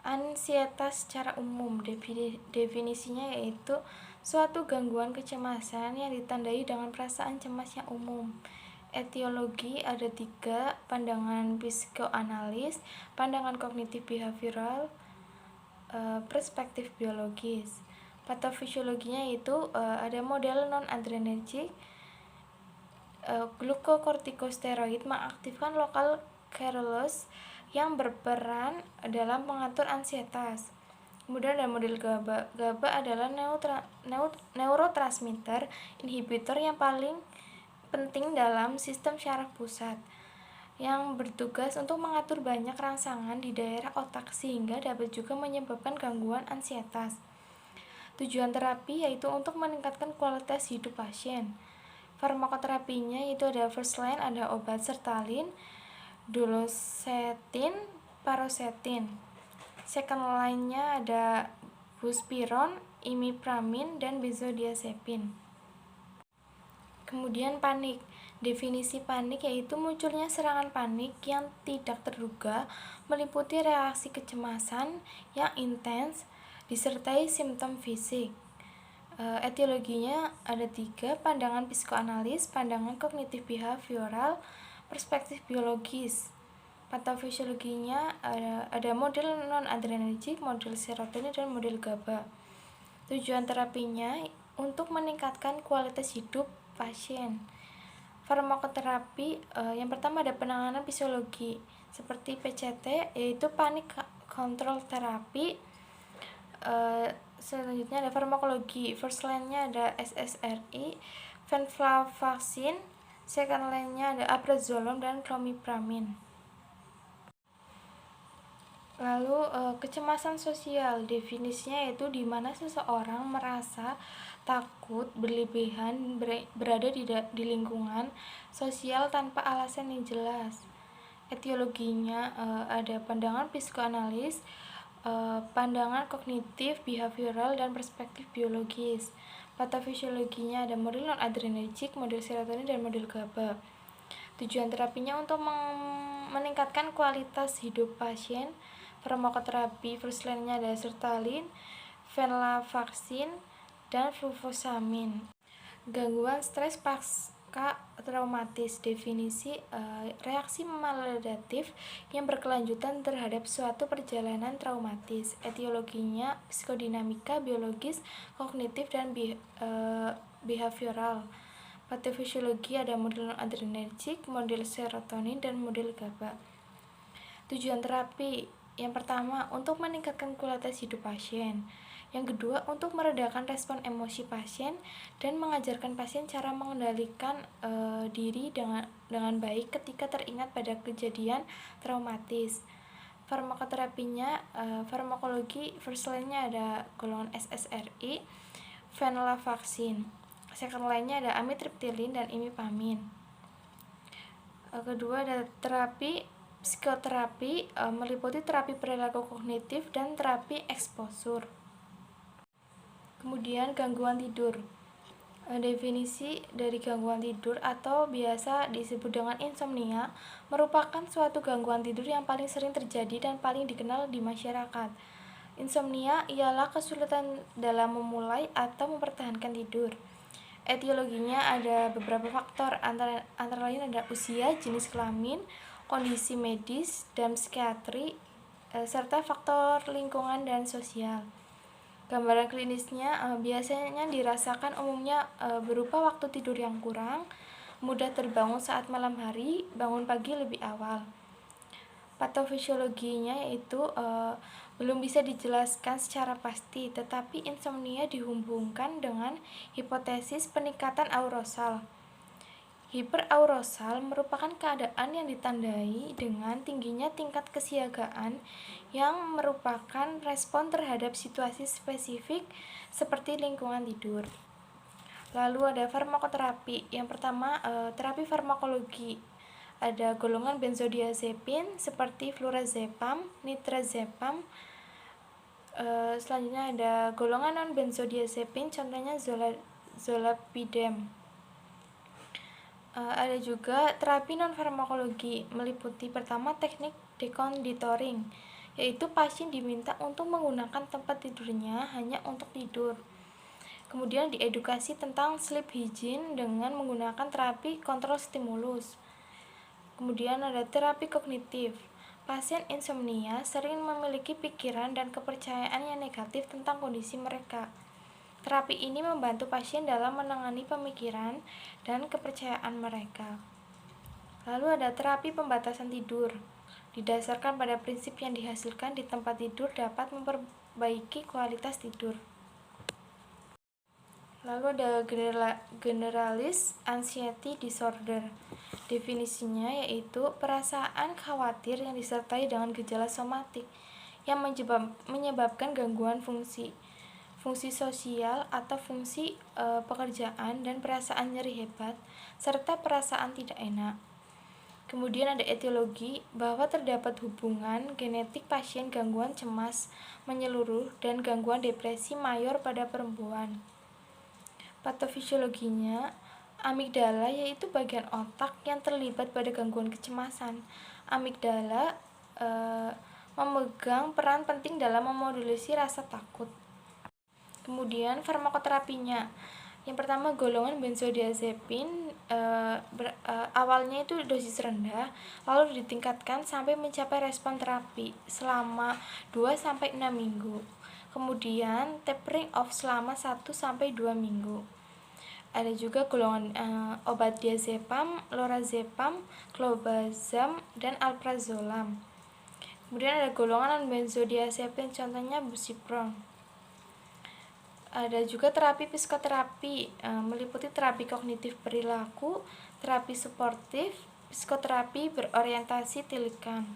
Ansietas secara umum definisinya yaitu suatu gangguan kecemasan yang ditandai dengan perasaan cemas yang umum. Etiologi ada 3, pandangan psikoanalis, pandangan kognitif behavioral, perspektif biologis. Patofisiologinya itu ada model non-adrenergik, glukokortikosteroid mengaktifkan lokal Kerberos yang berperan dalam mengatur ansietas. Kemudian ada model GABA. GABA adalah neurotransmitter inhibitor yang paling penting dalam sistem syaraf pusat, yang bertugas untuk mengatur banyak rangsangan di daerah otak sehingga dapat juga menyebabkan gangguan ansietas. Tujuan terapi yaitu untuk meningkatkan kualitas hidup pasien. Farmakoterapinya itu ada first line, ada obat sertalin, duloxetin, paroxetin. Second line-nya ada buspirone, imipramine, dan benzodiazepin. Kemudian panik. Definisi panik yaitu munculnya serangan panik yang tidak terduga meliputi reaksi kecemasan yang intens disertai simptom fisik. Etiologinya ada 3, pandangan psikoanalis, pandangan kognitif behavioral, perspektif biologis. Patofisiologinya ada model non-adrenergik, model serotonin, dan model GABA. Tujuan terapinya untuk meningkatkan kualitas hidup pasien. Farmakoterapi yang pertama ada penanganan fisiologi seperti PCT yaitu panic control terapi. Selanjutnya ada farmakologi. First line-nya ada SSRI, venlafaxine. Second line-nya ada alprazolam dan clomipramine. Lalu kecemasan sosial, definisinya yaitu di mana seseorang merasa takut berlebihan berada di lingkungan sosial tanpa alasan yang jelas. Etiologinya ada pandangan psikoanalis, pandangan kognitif behavioral, dan perspektif biologis. Patofisiologinya ada model non-adrenergik, model serotonin, dan model GABA. Tujuan terapinya untuk meningkatkan kualitas hidup pasien. Farmakoterapi first line-nya ada sertalin, venlafaxine, dan fluvoxamine. Gangguan stres pasca traumatis, definisi reaksi maladaptif yang berkelanjutan terhadap suatu perjalanan traumatis. Etiologinya psikodinamika, biologis, kognitif, dan behavioral. Patofisiologi ada model non-adrenergik, model serotonin, dan model GABA. Tujuan terapi yang pertama untuk meningkatkan kualitas hidup pasien. Yang kedua untuk meredakan respon emosi pasien dan mengajarkan pasien cara mengendalikan diri dengan baik ketika teringat pada kejadian traumatis. Farmakoterapinya farmakologi first line-nya ada golongan SSRI, venlafaxine. Second line-nya ada amitriptilin dan imipramine. Kedua ada terapi psikoterapi, meliputi terapi perilaku kognitif dan terapi eksposur. Kemudian gangguan tidur. Definisi dari gangguan tidur atau biasa disebut dengan insomnia merupakan suatu gangguan tidur yang paling sering terjadi dan paling dikenal di masyarakat. Insomnia ialah kesulitan dalam memulai atau mempertahankan tidur. Etiologinya ada beberapa faktor, antara lain ada usia, jenis kelamin, kondisi medis dan psikiatri, serta faktor lingkungan dan sosial. Gambaran klinisnya biasanya dirasakan umumnya berupa waktu tidur yang kurang, mudah terbangun saat malam hari, bangun pagi lebih awal. Patofisiologinya yaitu belum bisa dijelaskan secara pasti, tetapi insomnia dihubungkan dengan hipotesis peningkatan arousal. Hiperarousal merupakan keadaan yang ditandai dengan tingginya tingkat kesiagaan yang merupakan respon terhadap situasi spesifik seperti lingkungan tidur. Lalu ada farmakoterapi. Yang pertama terapi farmakologi. Ada golongan benzodiazepin seperti flurazepam, nitrazepam. Selanjutnya ada golongan non benzodiazepin, contohnya zolpidem. Ada juga terapi non farmakologi, meliputi pertama teknik deconditoring. yaitu pasien diminta untuk menggunakan tempat tidurnya hanya untuk tidur. Kemudian diedukasi tentang sleep hygiene dengan menggunakan terapi kontrol stimulus. Kemudian ada terapi kognitif. Pasien insomnia sering memiliki pikiran dan kepercayaan yang negatif tentang kondisi mereka. Terapi ini membantu pasien dalam menangani pemikiran dan kepercayaan mereka. Lalu ada terapi pembatasan tidur. Didasarkan pada prinsip yang dihasilkan di tempat tidur dapat memperbaiki kualitas tidur. Lalu ada generalis anxiety disorder. Definisinya yaitu perasaan khawatir yang disertai dengan gejala somatik yang menyebabkan gangguan fungsi sosial atau fungsi pekerjaan dan perasaan nyeri hebat serta perasaan tidak enak. Kemudian ada etiologi, bahwa terdapat hubungan genetik pasien gangguan cemas menyeluruh dan gangguan depresi mayor pada perempuan. Patofisiologinya, amigdala yaitu bagian otak yang terlibat pada gangguan kecemasan. Amigdala memegang peran penting dalam memodulasi rasa takut. Kemudian farmakoterapinya, yang pertama golongan benzodiazepin awalnya itu dosis rendah, lalu ditingkatkan sampai mencapai respon terapi selama 2-6 minggu. Kemudian tapering off selama 1-2 minggu. Ada juga golongan obat diazepam, lorazepam, clobazam, dan alprazolam. Kemudian ada golongan benzodiazepin, contohnya buspirone. Ada juga terapi psikoterapi, meliputi terapi kognitif perilaku, terapi suportif, psikoterapi berorientasi tilikan.